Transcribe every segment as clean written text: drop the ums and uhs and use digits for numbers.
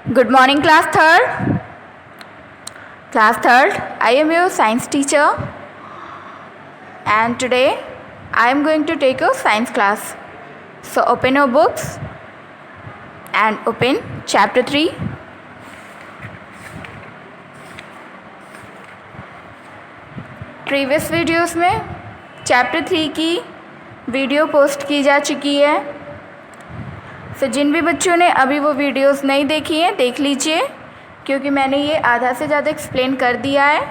Good morning, class third. Class third, I am your science teacher, and today I am going to take your science class. So open your books and open chapter 3. Previous videos में chapter 3 की video post की जा चुकी है। तो जिन भी बच्चों ने अभी वो वीडियोस नहीं देखी हैं देख लीजिए, क्योंकि मैंने ये आधा से ज़्यादा एक्सप्लेन कर दिया है।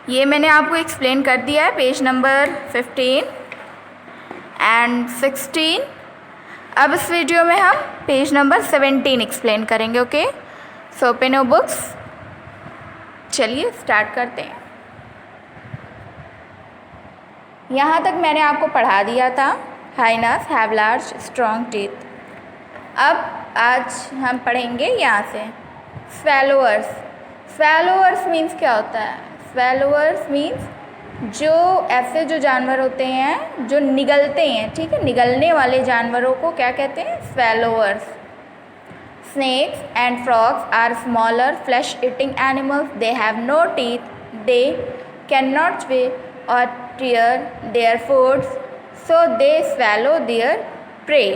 ये मैंने आपको एक्सप्लेन कर दिया है पेज नंबर 15 एंड 16। अब इस वीडियो में हम पेज नंबर 17 एक्सप्लेन करेंगे। Okay, so open your books. चलिए स्टार्ट करते हैं। यहाँ तक मैंने आपको पढ़ा दिया था। Hyenas have large strong teeth. अब आज हम पढ़ेंगे यहाँ से स्वैलोअर्स। स्वैलोअर्स मीन्स क्या होता है? स्वैलोअर्स मीन्स जो ऐसे जो जानवर होते हैं जो निगलते हैं, ठीक है, निगलने वाले जानवरों को क्या कहते हैं? स्वैलोअर्स। Snakes and frogs are smaller flesh-eating animals. They have no teeth. They cannot chew or tear their foods, so they swallow their prey.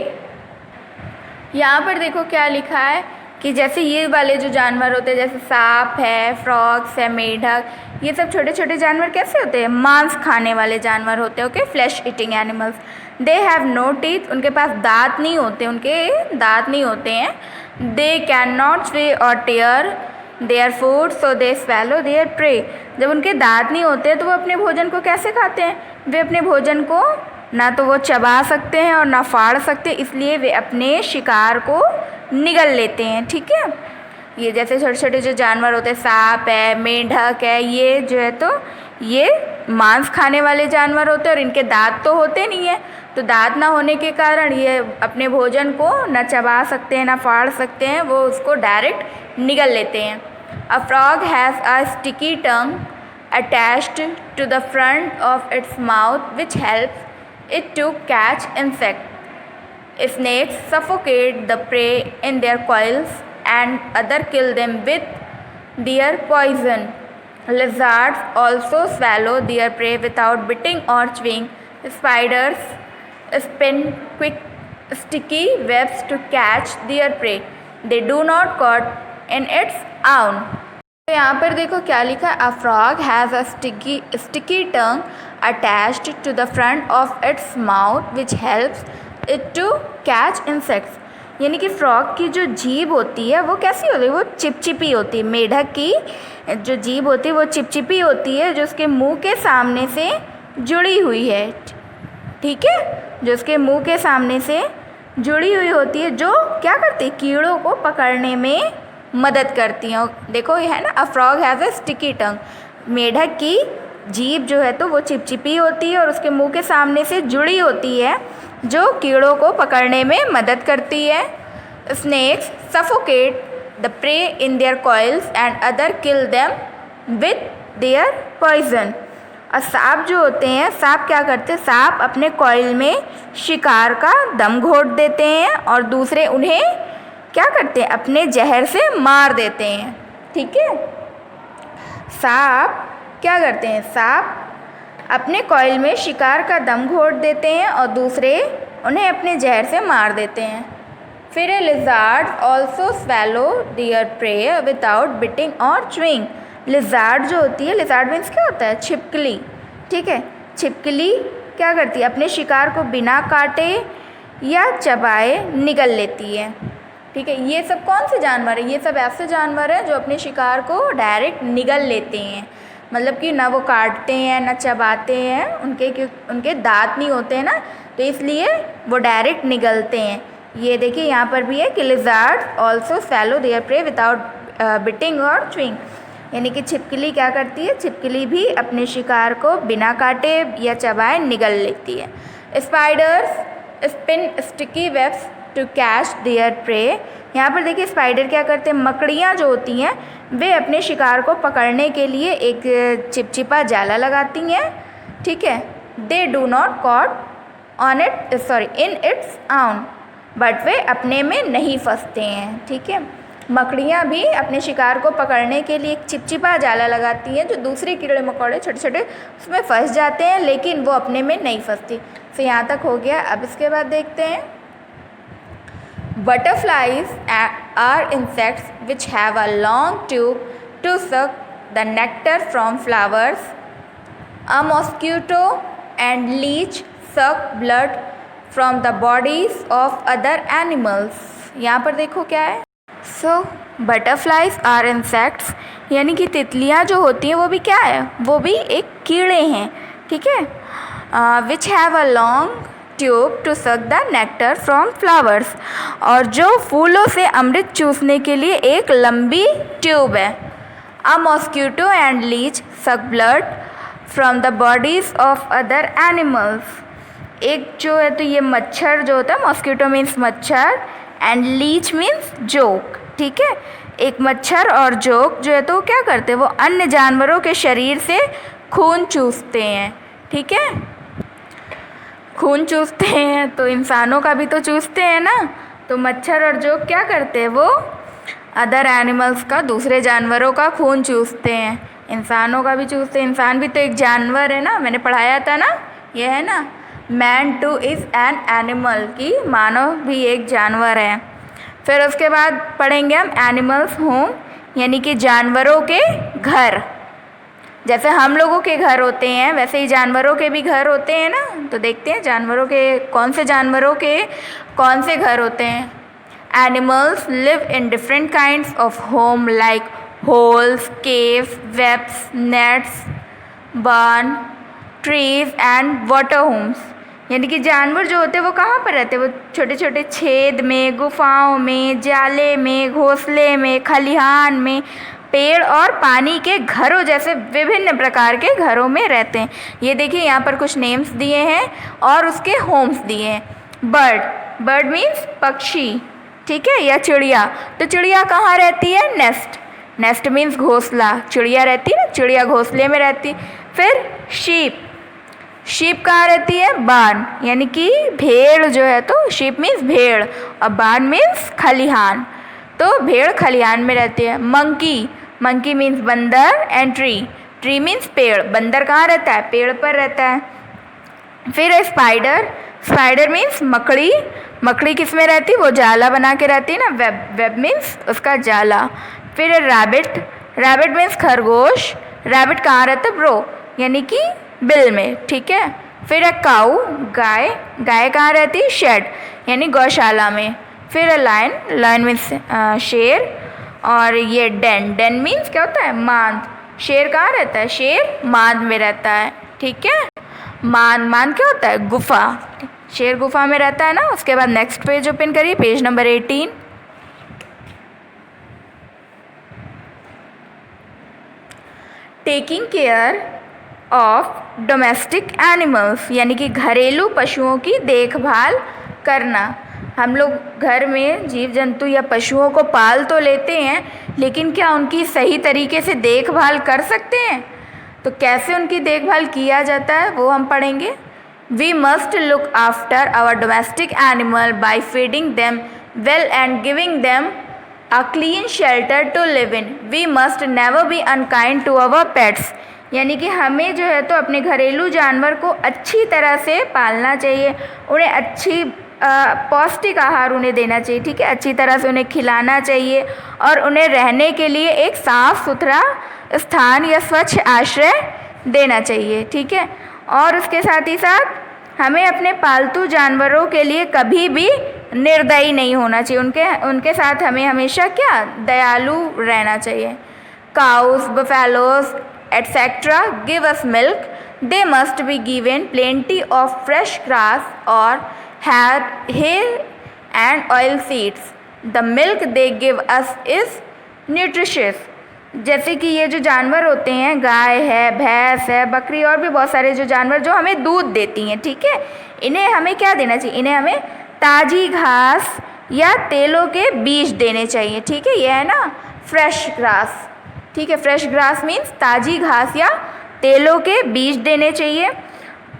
यहाँ पर देखो क्या लिखा है कि जैसे ये वाले जो जानवर होते हैं, जैसे सांप है, फ्रॉग्स है, मेढक, ये सब छोटे छोटे जानवर कैसे होते हैं? मांस खाने वाले जानवर होते हैं। Okay, flesh eating animals. They have no teeth. उनके पास दांत नहीं होते, उनके दांत नहीं होते हैं। दे कैन नॉट चे और tear their food, so they swallow their prey. जब उनके दांत नहीं होते तो वो अपने भोजन को कैसे खाते हैं? वे अपने भोजन को ना तो वो चबा सकते हैं और ना फाड़ सकते, इसलिए वे अपने शिकार को निगल लेते हैं। ठीक है, ये जैसे छोटे छोटे जो जानवर होते हैं, सांप है, मेंढक है, ये जो है तो ये मांस खाने वाले जानवर होते हैं और इनके दांत तो होते नहीं है। तो दांत ना होने के कारण ये अपने भोजन को ना चबा सकते हैं ना फाड़ सकते हैं, वो उसको डायरेक्ट निगल लेते हैं। A frog has a sticky tongue attached to the front of its mouth which helps it to catch insect. Snakes suffocate the prey in their coils and other kill them with their poison. Lizards also swallow their prey without biting or chewing. Spiders spin quick sticky webs to catch their prey. They do not caught in its own. तो यहाँ पर देखो क्या लिखा है? A frog has a sticky tongue attached to the front of its mouth which helps it to catch insects. यानी कि frog की जो जीभ होती है वो कैसी होती है? वो चिपचिपी होती है। मेढक की जो जीभ होती है वो चिपचिपी होती है, जो उसके मुंह के सामने से जुड़ी हुई है। ठीक है, जो उसके मुंह के सामने से जुड़ी हुई होती है, जो क्या करती है? कीड़ों को पकड़ने में मदद करती हैं। देखो ये है ना, अ फ्रॉग हैज़ अ स्टिकी टंग। मेढक की जीभ जो है तो वो चिपचिपी होती है और उसके मुंह के सामने से जुड़ी होती है, जो कीड़ों को पकड़ने में मदद करती है। Snakes suffocate the prey in their coils and other kill them with their poison. और सांप जो होते हैं, सांप क्या करते हैं? सांप अपने कॉइल में शिकार का दम घोट देते हैं और दूसरे उन्हें क्या करते हैं? अपने जहर से मार देते हैं। ठीक है, सांप क्या करते हैं? सांप अपने कॉइल में शिकार का दम घोट देते हैं और दूसरे उन्हें अपने जहर से मार देते हैं। फिर lizard also swallow their pray without beating और च्यूइंग। लिजार्ड जो होती है, लिजार्ड मीन्स क्या होता है? छिपकली। ठीक है, छिपकली क्या करती है? अपने शिकार को बिना काटे या चबाए निगल लेती है। ठीक है, ये सब कौन से जानवर हैं? ये सब ऐसे जानवर हैं जो अपने शिकार को डायरेक्ट निगल लेते हैं। मतलब कि ना वो काटते हैं ना चबाते हैं, उनके दांत नहीं होते हैं ना, तो इसलिए वो डायरेक्ट निगलते हैं। ये देखिए यहाँ पर भी है कि lizard also swallow their pray without beating और च्यूइंग। यानी कि छिपकली क्या करती है? छिपकली भी अपने शिकार को बिना काटे या चबाए निगल लेती है। Spiders spin sticky webs to catch their prey. यहाँ पर देखिए स्पाइडर क्या करते हैं? मकड़ियाँ जो होती हैं वे अपने शिकार को पकड़ने के लिए एक चिपचिपा जाला लगाती हैं। ठीक है, they do not caught in its आउन। बट वे अपने में नहीं फंसते हैं, ठीक है। मकड़ियाँ भी अपने शिकार को पकड़ने के लिए एक चिपचिपा जाला लगाती हैं जो दूसरे कीड़े मकोड़े छोटे छोटे उसमें फंस जाते हैं, लेकिन वो अपने में नहीं फंसती। तो यहाँ तक हो गया। अब इसके बाद देखते हैं butterflies are insects which have a long tube to suck the nectar from flowers. A mosquito and leech suck blood from the bodies of other animals. यहाँ पर देखो क्या है। सो बटरफ्लाइज आर इंसेक्ट्स, यानी कि तितलियाँ जो होती हैं वो भी क्या है, वो भी एक कीड़े हैं, ठीक है। Which have a long tube to suck the nectar from flowers, और जो फूलों से अमृत चूसने के लिए एक लंबी ट्यूब है। अ mosquito and leech suck blood from the bodies of other animals. एक जो है तो ये मच्छर जो होता है, मॉस्किटो मीन्स मच्छर एंड लीच मीन्स जोक, ठीक है। एक मच्छर और जोक जो है तो वो क्या करते हैं, वो अन्य जानवरों के शरीर से खून चूसते हैं, ठीक है। खून चूसते हैं तो इंसानों का भी तो चूसते हैं ना। तो मच्छर और जोक क्या करते हैं, वो अदर एनिमल्स का, दूसरे जानवरों का खून चूसते हैं, इंसानों का भी चूसते हैं। इंसान भी तो एक जानवर है ना, मैंने पढ़ाया था ना, ये है ना, man two is an animal, की मानव भी एक जानवर है। फिर उसके बाद पढ़ेंगे हम एनिमल्स होम, यानी कि जानवरों के घर। जैसे हम लोगों के घर होते हैं वैसे ही जानवरों के भी घर होते हैं ना। तो देखते हैं जानवरों के कौन से घर होते हैं। Animals live in different kinds of home like holes, caves, webs, nests, barn, trees and water homes. यानी कि जानवर जो होते हैं वो कहाँ पर रहते हैं, वो छोटे छोटे छेद में, गुफाओं में, जाले में, घोंसले में, खलिहान में, पेड़ और पानी के घरों जैसे विभिन्न प्रकार के घरों में रहते हैं। ये देखिए यहाँ पर कुछ नेम्स दिए हैं और उसके होम्स दिए हैं। बर्ड मीन्स पक्षी, ठीक है, या चिड़िया। तो चिड़िया कहाँ रहती है, नेस्ट मीन्स घोंसला, चिड़िया रहती है ना, चिड़िया घोंसले में रहती। फिर शीप कहाँ रहती है, बार्न, यानी कि भेड़ जो है तो शीप मीन्स भेड़ और बार्न मीन्स खलिहान, तो भेड़ खलिहान में रहती है। मंकी मीन्स बंदर एंड ट्री मीन्स पेड़, बंदर कहाँ रहता है, पेड़ पर रहता है। फिर स्पाइडर मीन्स मकड़ी किस में रहती है, वो जाला बना के रहती है ना, वेब मीन्स उसका जाला। फिर रैबिट मीन्स खरगोश, रैबिट कहाँ रहता है, ब्रो, यानी कि बिल में, ठीक है। फिर काऊ, गाय कहाँ रहती है, शेड, यानी गौशाला में। फिर लायन मीन्स शेर, और ये डेन मीन्स क्या होता है, मांद। शेर कहाँ रहता है, शेर मांद में रहता है, ठीक है। मांद क्या होता है, गुफा, शेर गुफा में रहता है ना। उसके बाद नेक्स्ट पेज ओपन करिए, page number 18। Taking care of domestic animals, यानी कि घरेलू पशुओं की देखभाल करना। हम लोग घर में जीव जंतु या पशुओं को पाल तो लेते हैं, लेकिन क्या उनकी सही तरीके से देखभाल कर सकते हैं? तो कैसे उनकी देखभाल किया जाता है वो हम पढ़ेंगे। We must look after our domestic animal by feeding them well and giving them a clean shelter to live in. We must never be unkind to our pets, यानी कि हमें जो है तो अपने घरेलू जानवर को अच्छी तरह से पालना चाहिए, उन्हें अच्छी पौष्टिक आहार उन्हें देना चाहिए, ठीक है, अच्छी तरह से उन्हें खिलाना चाहिए और उन्हें रहने के लिए एक साफ़ सुथरा स्थान या स्वच्छ आश्रय देना चाहिए, ठीक है। और उसके साथ ही साथ हमें अपने पालतू जानवरों के लिए कभी भी निर्दयी नहीं होना चाहिए, उनके साथ हमें हमेशा क्या, दयालु रहना चाहिए। Cows, buffaloes etc. give us milk. They must be given plenty of fresh grass or hay and oil seeds. The milk they give us is nutritious. जैसे कि ये जो जानवर होते हैं, गाय है, भैंस है, बकरी और भी बहुत सारे जो जानवर जो हमें दूध देती हैं, ठीक है, इन्हें हमें क्या देना चाहिए, इन्हें हमें ताज़ी घास या तेलों के बीज देने चाहिए, ठीक है। ये है ना फ्रेश ग्रास, ठीक है, फ्रेश ग्रास मीन्स ताज़ी घास या तेलों के बीज देने चाहिए,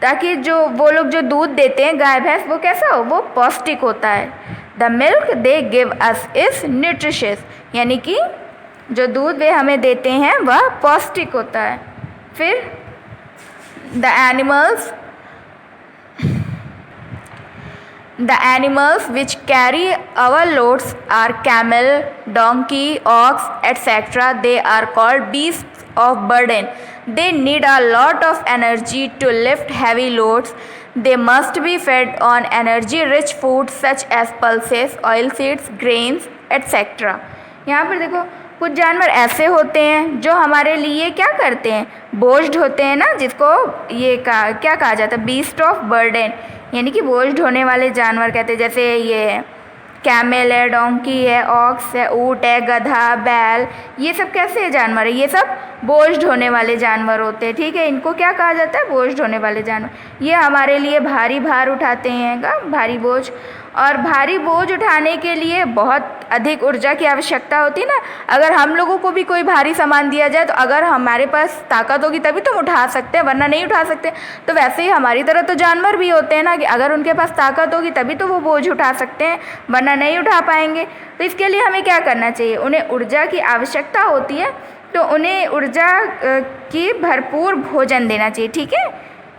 ताकि जो वो लोग जो दूध देते हैं गाय भैंस, वो कैसा हो, वो पौष्टिक होता है। The milk they give us is nutritious, यानी कि जो दूध वे हमें देते हैं वह पौष्टिक होता है। फिर the animals which carry our loads are camel, donkey, ox, etc. They are called beasts of burden. They need a lot of energy to lift heavy loads. They must be fed on energy-rich foods such as pulses, oilseeds, grains, etc. यहाँ पर देखो कुछ जानवर ऐसे होते हैं जो हमारे लिए क्या करते हैं, बोझ ढोते हैं ना, जिसको ये क्या कहा जाता है, बीस्ट ऑफ बर्डन, यानी कि बोझ ढोने वाले जानवर कहते हैं। जैसे ये कैमल है, डोंकी है, ऑक्स है, ऊँट है, गधा, बैल, ये सब कैसे जानवर है, ये सब बोझ ढोने वाले जानवर होते हैं। ठीक है, इनको क्या कहा जाता है, बोझ ढोने वाले जानवर। ये हमारे लिए भारी भार उठाते हैं, भारी बोझ। और भारी बोझ उठाने के लिए बहुत अधिक ऊर्जा की आवश्यकता होती है ना। अगर हम लोगों को भी कोई भारी सामान दिया जाए तो अगर हमारे पास ताकत होगी तभी तो हम उठा सकते हैं, वरना नहीं उठा सकते। तो वैसे ही हमारी तरह तो जानवर भी होते हैं ना, कि अगर उनके पास ताकत होगी तभी तो वो बोझ उठा सकते हैं, वरना नहीं उठा पाएंगे। तो इसके लिए हमें क्या करना चाहिए, उन्हें ऊर्जा की आवश्यकता होती है तो उन्हें ऊर्जा की भरपूर भोजन देना चाहिए। ठीक है,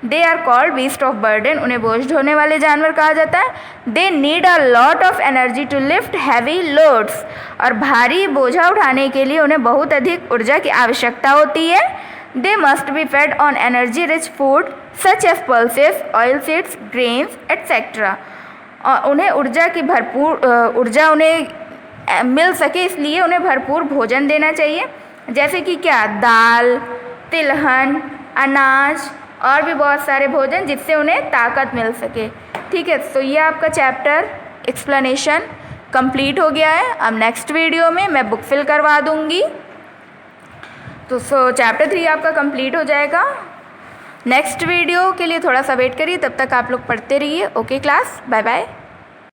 they are called beast of burden, उन्हें बोझ ढोने वाले जानवर कहा जाता है। They need a lot of energy to lift heavy loads, और भारी बोझा उठाने के लिए उन्हें बहुत अधिक ऊर्जा की आवश्यकता होती है। They must be fed on energy rich food such as pulses, oil seeds, grains etcetera. और उन्हें ऊर्जा की भरपूर ऊर्जा उन्हें मिल सके इसलिए उन्हें भरपूर भोजन देना चाहिए, जैसे कि क्या, दाल, तिलहन, अनाज और भी बहुत सारे भोजन, जिससे उन्हें ताकत मिल सके। ठीक है, तो ये आपका चैप्टर एक्सप्लेनेशन कंप्लीट हो गया है। अब नेक्स्ट वीडियो में मैं बुक फिल करवा दूँगी, तो चैप्टर 3 आपका कंप्लीट हो जाएगा। नेक्स्ट वीडियो के लिए थोड़ा सा वेट करिए, तब तक आप लोग पढ़ते रहिए। Okay class, bye bye.